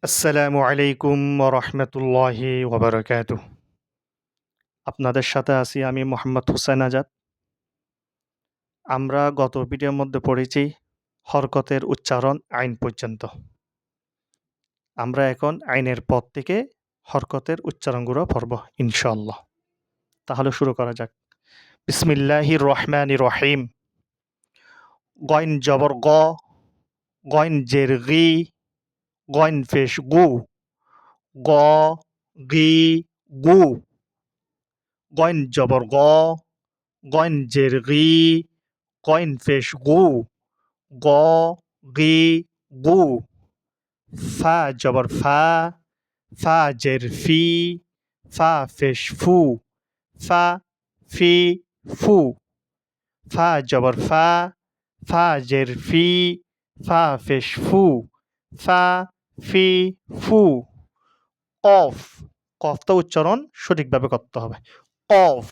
আসসালামু আলাইকুম ওয়া রাহমাতুল্লাহি ওয়া বারাকাতুহু। আপনাদের সাথে আছি আমি মোহাম্মদ হোসেন আজাদ। আমরা গত ভিডিওর মধ্যে পড়েছি হরকতের উচ্চারণ আইন পর্যন্ত। আমরা এখন আইনের পর থেকে হরকতের উচ্চারণগুলো পড়ব ইনশাআল্লাহ। তাহলে শুরু করা যাক। বিসমিল্লাহির রহমানির রহিম। গইন জবর গ, গইন জের গি, গইন পেশ গু, গ গি গু। গইন জবর গ, গইন জের গি, গইন পেশ গু, গ গি গু। ফা জবর ফা, ফা জের ফি, ফা পেশ ফু, ফা ফি ফু। ফা জবর ফা, ফা জের ফি, ফা পেশ ফু, ফা ফি ফু। কফ, কফটা উচ্চারণ সঠিকভাবে করতে হবে। কফ,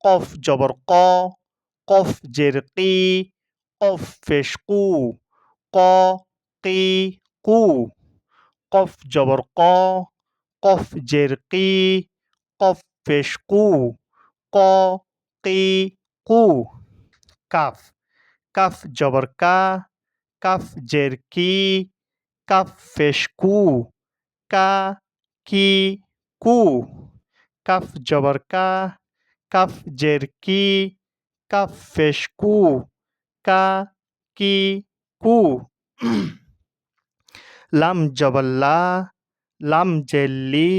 কফ জবর ক, কফ জের কি, কফ পেশ কু, ক কি কু। কফ জবর ক, কফ জের কি, কফ পেশ কু, ক কি কু। কাফ, কাফ জবর কা, কাফ জের কি, কাফ পেশ কু, কা কি কু। কাফ জবর কা, কাফ জের কি, কাফ পেশ কু, কা কি কু। লাম জবর লা, লাম জের লি,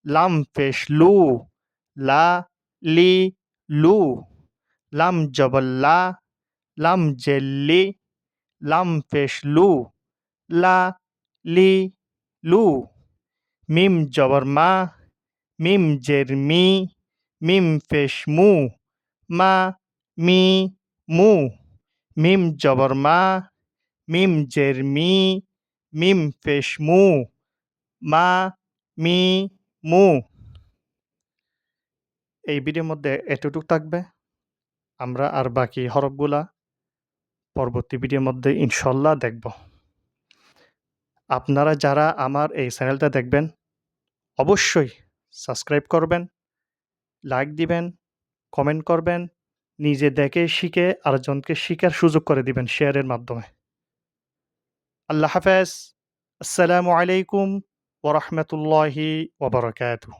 লাম পেশ লু, লা লি লু। লাম জবর লা, লাম জের লি, লাম পেশ লু, লা লি লু। মিম জবর মা, মিম জের মি, মিম পেশ মু, মা মি মু। মিম জবর মা, মিম জের মি, মিম পেশ মু, মা মি মু। এই ভিডিওর মধ্যে এতটুক থাকবে। আমরা আর বাকি হরফগুলা পরবর্তী ভিডিওর মধ্যে ইনশাল্লাহ দেখব। আপনারা যারা আমার এই চ্যানেলটা দেখবেন অবশ্যই সাবস্ক্রাইব করবেন, লাইক দিবেন, কমেন্ট করবেন, নিজে দেখে শিখে আরেকজনকে শিখার সুযোগ করে দিবেন শেয়ারের মাধ্যমে। আল্লাহ হাফেজ। আসসালামু আলাইকুম ওয়া রাহমাতুল্লাহি ওয়া বারাকাতুহু।